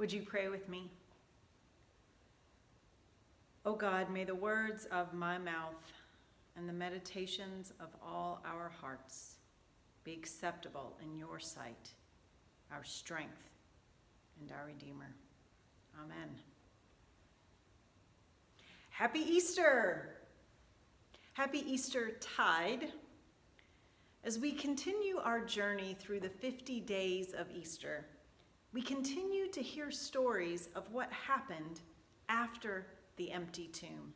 Would you pray with me? O God, may the words of my mouth and the meditations of all our hearts be acceptable in your sight, our strength and our Redeemer. Amen. Happy Easter! Happy Easter tide. As we continue our journey through the 50 days of Easter, we continue to hear stories of what happened after the empty tomb.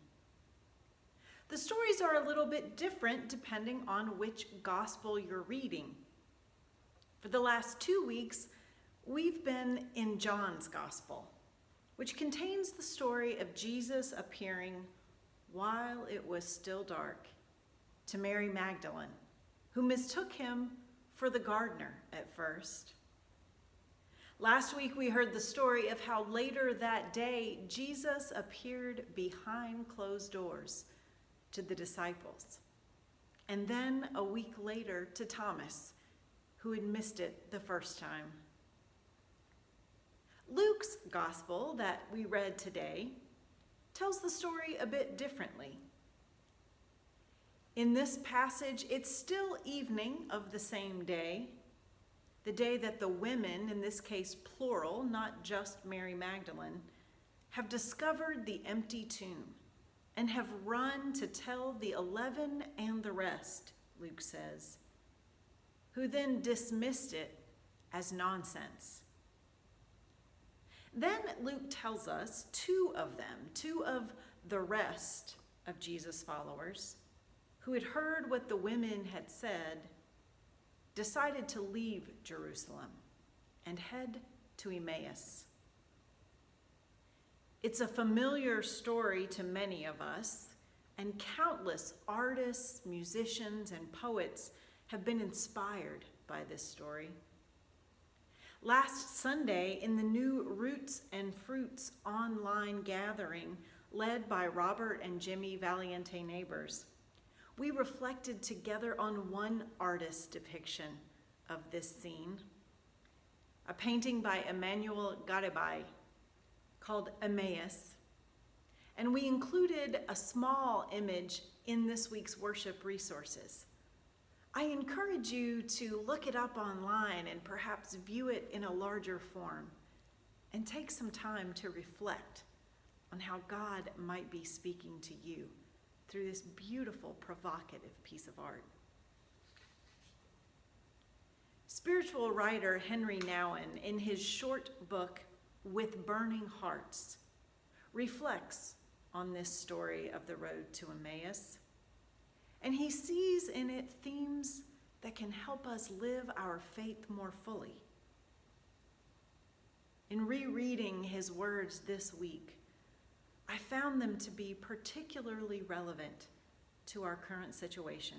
The stories are a little bit different depending on which gospel you're reading. For the last 2 weeks, we've been in John's gospel, which contains the story of Jesus appearing while it was still dark to Mary Magdalene, who mistook him for the gardener at first. Last week, we heard the story of how later that day, Jesus appeared behind closed doors to the disciples, and then a week later to Thomas, who had missed it the first time. Luke's gospel that we read today tells the story a bit differently. In this passage, it's still evening of the same day, the day that the women, in this case plural, not just Mary Magdalene, have discovered the empty tomb and have run to tell the 11 and the rest, Luke says, who then dismissed it as nonsense. Then Luke tells us two of the rest of Jesus' followers, who had heard what the women had said, decided to leave Jerusalem and head to Emmaus. It's a familiar story to many of us, and countless artists, musicians, and poets have been inspired by this story. Last Sunday, in the new Roots and Fruits online gathering led by Robert and Jimmy Valiente Neighbors, we reflected together on one artist's depiction of this scene, a painting by Emmanuel Garibay called Emmaus, and we included a small image in this week's worship resources. I encourage you to look it up online and perhaps view it in a larger form and take some time to reflect on how God might be speaking to you through this beautiful, provocative piece of art. Spiritual writer Henry Nouwen, in his short book, With Burning Hearts, reflects on this story of the road to Emmaus, and he sees in it themes that can help us live our faith more fully. In rereading his words this week, I found them to be particularly relevant to our current situation.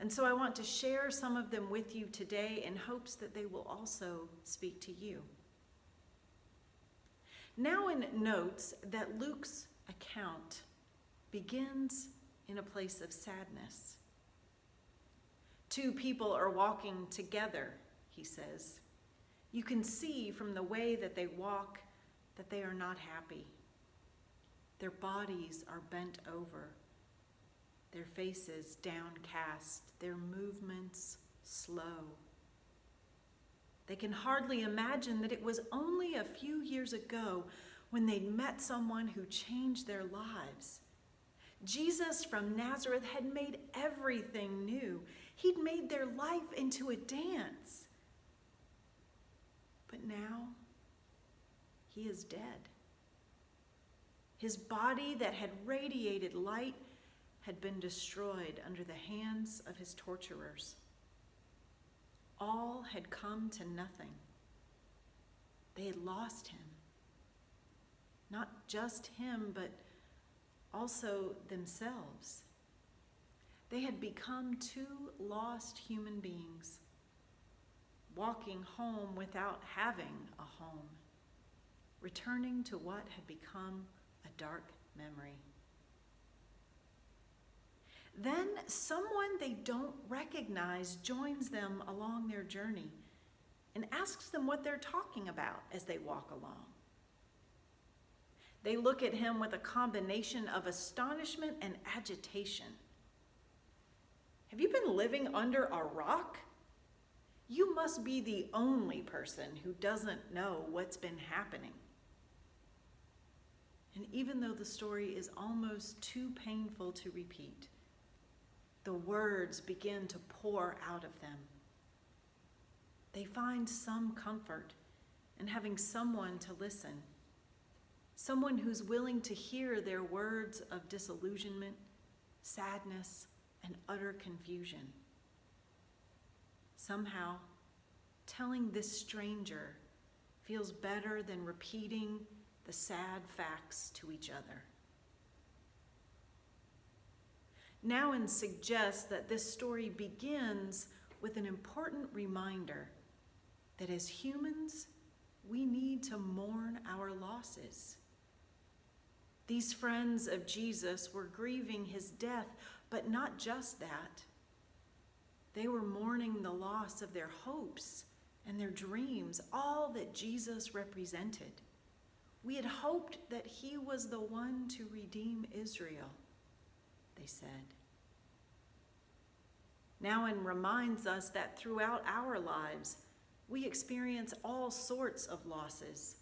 And so I want to share some of them with you today in hopes that they will also speak to you. Nouwen notes that Luke's account begins in a place of sadness. Two people are walking together, he says. You can see from the way that they walk that they are not happy. Their bodies are bent over, their faces downcast, their movements slow. They can hardly imagine that it was only a few years ago when they'd met someone who changed their lives. Jesus from Nazareth had made everything new. He'd made their life into a dance. But now, he is dead. His body that had radiated light had been destroyed under the hands of his torturers. All had come to nothing. They had lost him. Not just him, but also themselves. They had become two lost human beings, walking home without having a home, returning to what had become a dark memory. Then someone they don't recognize joins them along their journey and asks asks them what they're talking about as they walk along. They look at him with a combination of astonishment and agitation. Have you been living under a rock? You must be the only person who doesn't know what's been happening. And even though the story is almost too painful to repeat, the words begin to pour out of them. They find some comfort in having someone to listen, someone who's willing to hear their words of disillusionment, sadness, and utter confusion. Somehow, telling this stranger feels better than repeating the sad facts to each other. Nouwen suggests that this story begins with an important reminder that as humans, we need to mourn our losses. These friends of Jesus were grieving his death, but not just that. They were mourning the loss of their hopes and their dreams, all that Jesus represented. We had hoped that he was the one to redeem Israel, they said. Nouwen reminds us that throughout our lives, we experience all sorts of losses,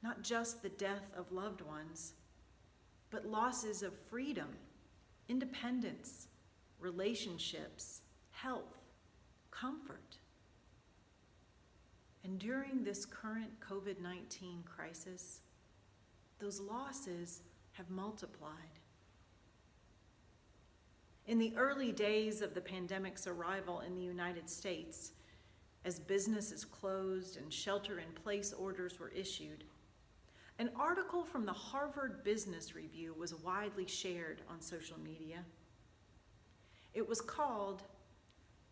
not just the death of loved ones, but losses of freedom, independence, relationships, health, comfort. And during this current COVID-19 crisis, those losses have multiplied. In the early days of the pandemic's arrival in the United States, as businesses closed and shelter-in-place orders were issued, an article from the Harvard Business Review was widely shared on social media. It was called,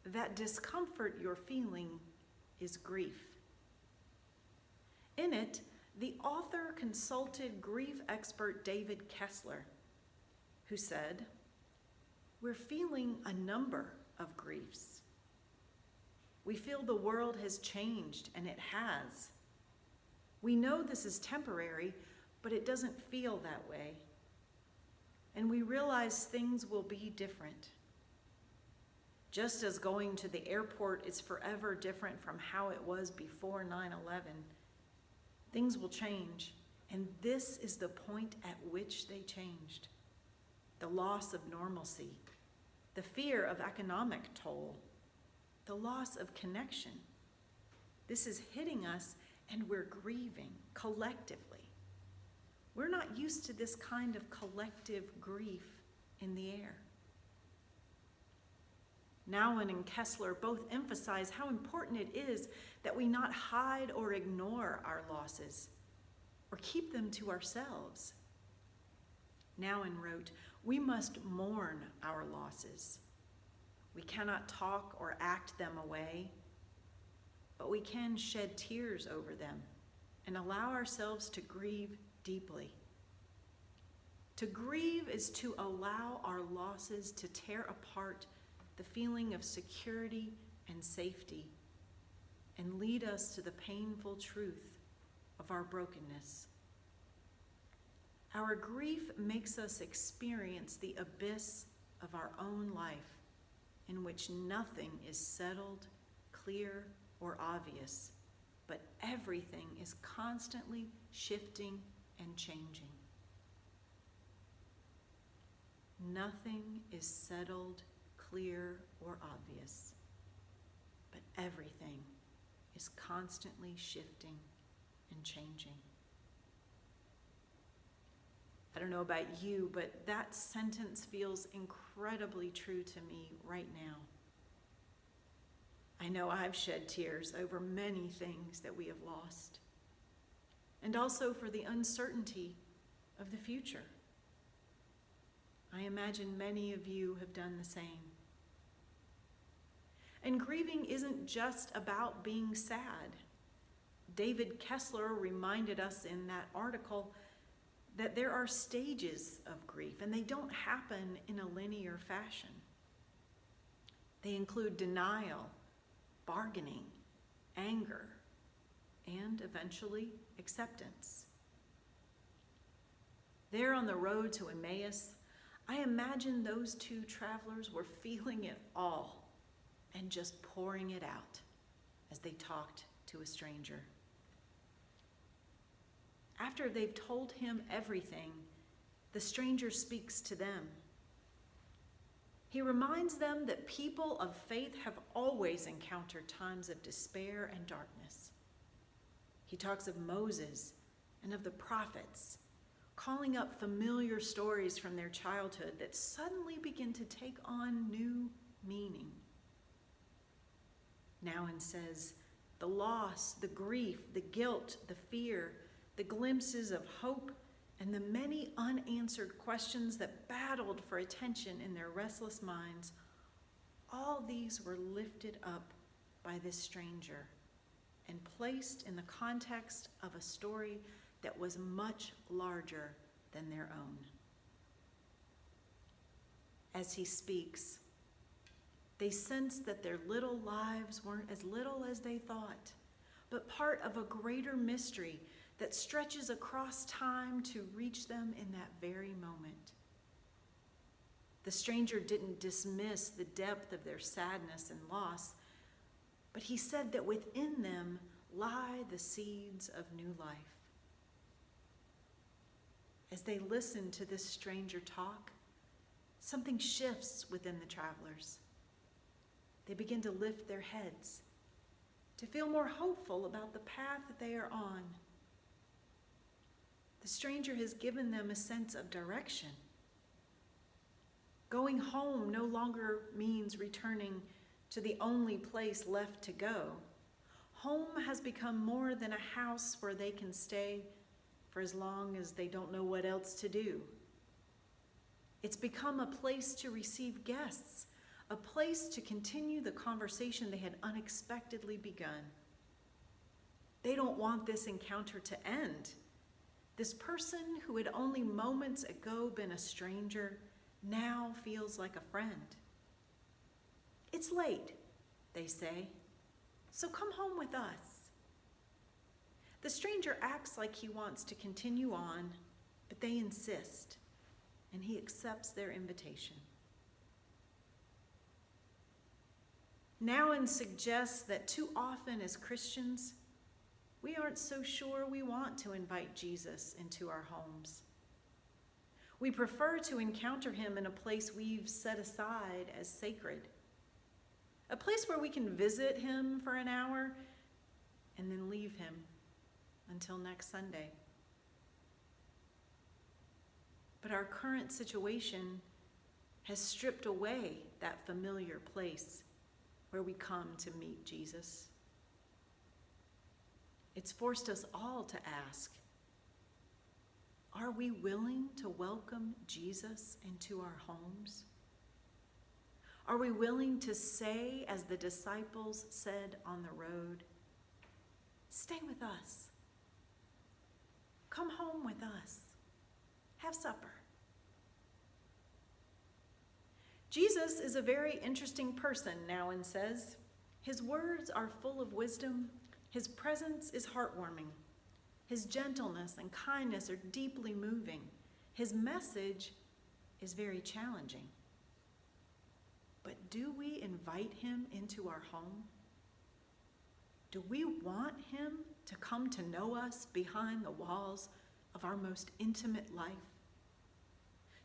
"That Discomfort You're Feeling is Grief." In it, the author consulted grief expert David Kessler, who said, "We're feeling a number of griefs. We feel the world has changed, and it has. We know this is temporary, but it doesn't feel that way. And we realize things will be different. Just as going to the airport is forever different from how it was before 9/11, things will change, and this is the point at which they changed. The loss of normalcy, the fear of economic toll, the loss of connection. This is hitting us, and we're grieving collectively. We're not used to this kind of collective grief in the air." Nouwen and Kessler both emphasize how important it is that we not hide or ignore our losses or keep them to ourselves. Nouwen wrote, "We must mourn our losses. We cannot talk or act them away, but we can shed tears over them and allow ourselves to grieve deeply. To grieve is to allow our losses to tear apart the feeling of security and safety and lead us to the painful truth of our brokenness. Our grief makes us experience the abyss of our own life in which nothing is settled, clear, or obvious, but everything is constantly shifting and changing. Nothing is settled, clear, or obvious, but everything is constantly shifting and changing." I don't know about you, but that sentence feels incredibly true to me right now. I know I've shed tears over many things that we have lost, and also for the uncertainty of the future. I imagine many of you have done the same. And grieving isn't just about being sad. David Kessler reminded us in that article that there are stages of grief, and they don't happen in a linear fashion. They include denial, bargaining, anger, and eventually acceptance. There on the road to Emmaus, I imagine those two travelers were feeling it all and just pouring it out as they talked to a stranger. After they've told him everything, the stranger speaks to them. He reminds them that people of faith have always encountered times of despair and darkness. He talks of Moses and of the prophets, calling up familiar stories from their childhood that suddenly begin to take on new meaning. Nouwen says, the loss, the grief, the guilt, the fear, the glimpses of hope, and the many unanswered questions that battled for attention in their restless minds, all these were lifted up by this stranger and placed in the context of a story that was much larger than their own. As he speaks, they sense that their little lives weren't as little as they thought, but part of a greater mystery that stretches across time to reach them in that very moment. The stranger didn't dismiss the depth of their sadness and loss, but he said that within them lie the seeds of new life. As they listen to this stranger talk, something shifts within the travelers. They begin to lift their heads, to feel more hopeful about the path that they are on. The stranger has given them a sense of direction. Going home no longer means returning to the only place left to go. Home has become more than a house where they can stay for as long as they don't know what else to do. It's become a place to receive guests, a place to continue the conversation they had unexpectedly begun. They don't want this encounter to end. This person who had only moments ago been a stranger now feels like a friend. It's late, they say, so come home with us. The stranger acts like he wants to continue on, but they insist, and he accepts their invitation. Nouwen suggests that too often as Christians, we aren't so sure we want to invite Jesus into our homes. We prefer to encounter him in a place we've set aside as sacred, a place where we can visit him for an hour and then leave him until next Sunday. But our current situation has stripped away that familiar place where we come to meet Jesus. It's forced us all to ask, are we willing to welcome Jesus into our homes? Are we willing to say, as the disciples said on the road, stay with us. Come home with us. Have supper. Jesus is a very interesting person, Nouwen says. His words are full of wisdom. His presence is heartwarming. His gentleness and kindness are deeply moving. His message is very challenging. But do we invite him into our home? Do we want him to come to know us behind the walls of our most intimate life?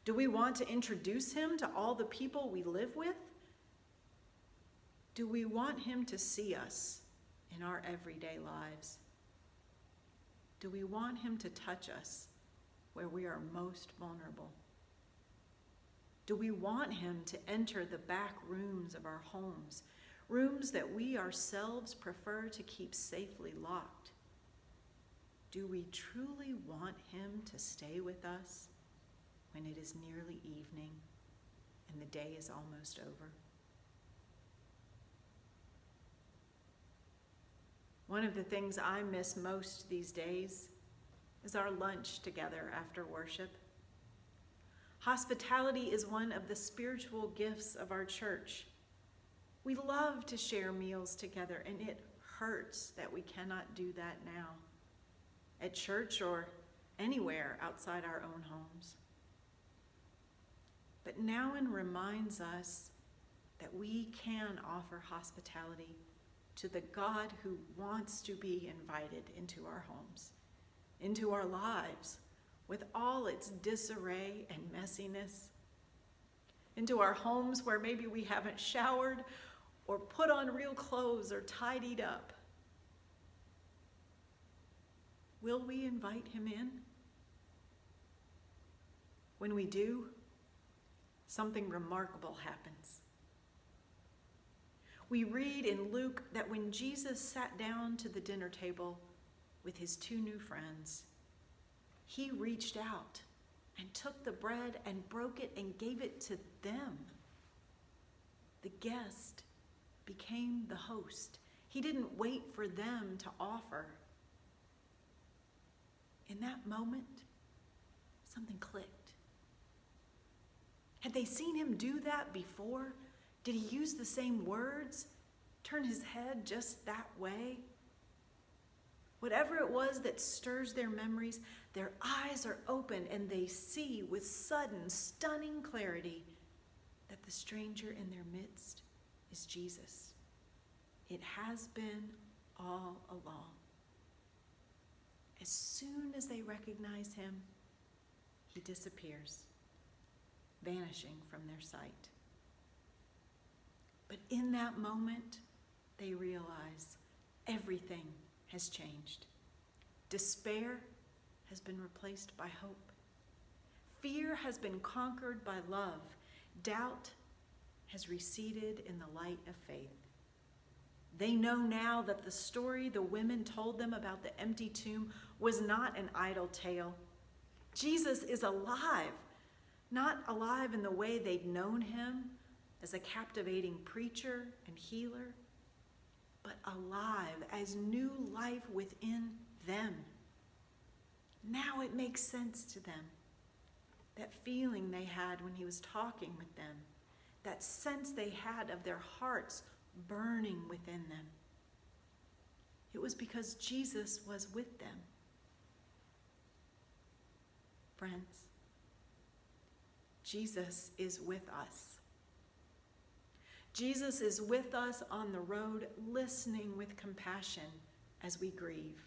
Do we want to introduce him to all the people we live with? Do we want him to see us in our everyday lives? Do we want him to touch us where we are most vulnerable? Do we want him to enter the back rooms of our homes, rooms that we ourselves prefer to keep safely locked? Do we truly want him to stay with us when it is nearly evening and the day is almost over? One of the things I miss most these days is our lunch together after worship. Hospitality is one of the spiritual gifts of our church. We love to share meals together, and it hurts that we cannot do that now, at church or anywhere outside our own homes. But Nouwen reminds us that we can offer hospitality to the God who wants to be invited into our homes, into our lives, with all its disarray and messiness, into our homes where maybe we haven't showered or put on real clothes or tidied up. Will we invite him in? When we do, something remarkable happens. We read in Luke that when Jesus sat down to the dinner table with his two new friends, he reached out and took the bread and broke it and gave it to them. The guest became the host. He didn't wait for them to offer. In that moment, something clicked. Had they seen him do that before? Did he use the same words? Turn his head just that way? Whatever it was that stirs their memories, their eyes are open and they see with sudden, stunning clarity that the stranger in their midst is Jesus. It has been all along. As soon as they recognize him, he disappears, vanishing from their sight. But in that moment, they realize everything has changed. Despair has been replaced by hope. Fear has been conquered by love. Doubt has receded in the light of faith. They know now that the story the women told them about the empty tomb was not an idle tale. Jesus is alive, not alive in the way they'd known him as a captivating preacher and healer, but alive as new life within them. Now it makes sense to them. That feeling they had when he was talking with them, that sense they had of their hearts burning within them. It was because Jesus was with them. Friends, Jesus is with us. Jesus is with us on the road, listening with compassion as we grieve.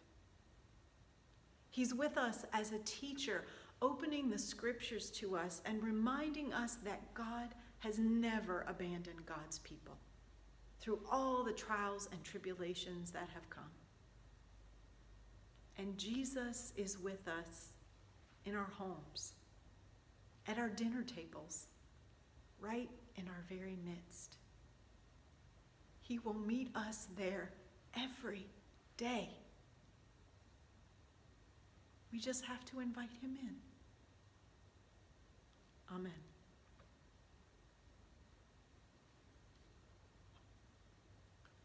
He's with us as a teacher, opening the scriptures to us and reminding us that God has never abandoned God's people through all the trials and tribulations that have come. And Jesus is with us in our homes, at our dinner tables, right in our very midst. He will meet us there every day. We just have to invite him in. Amen.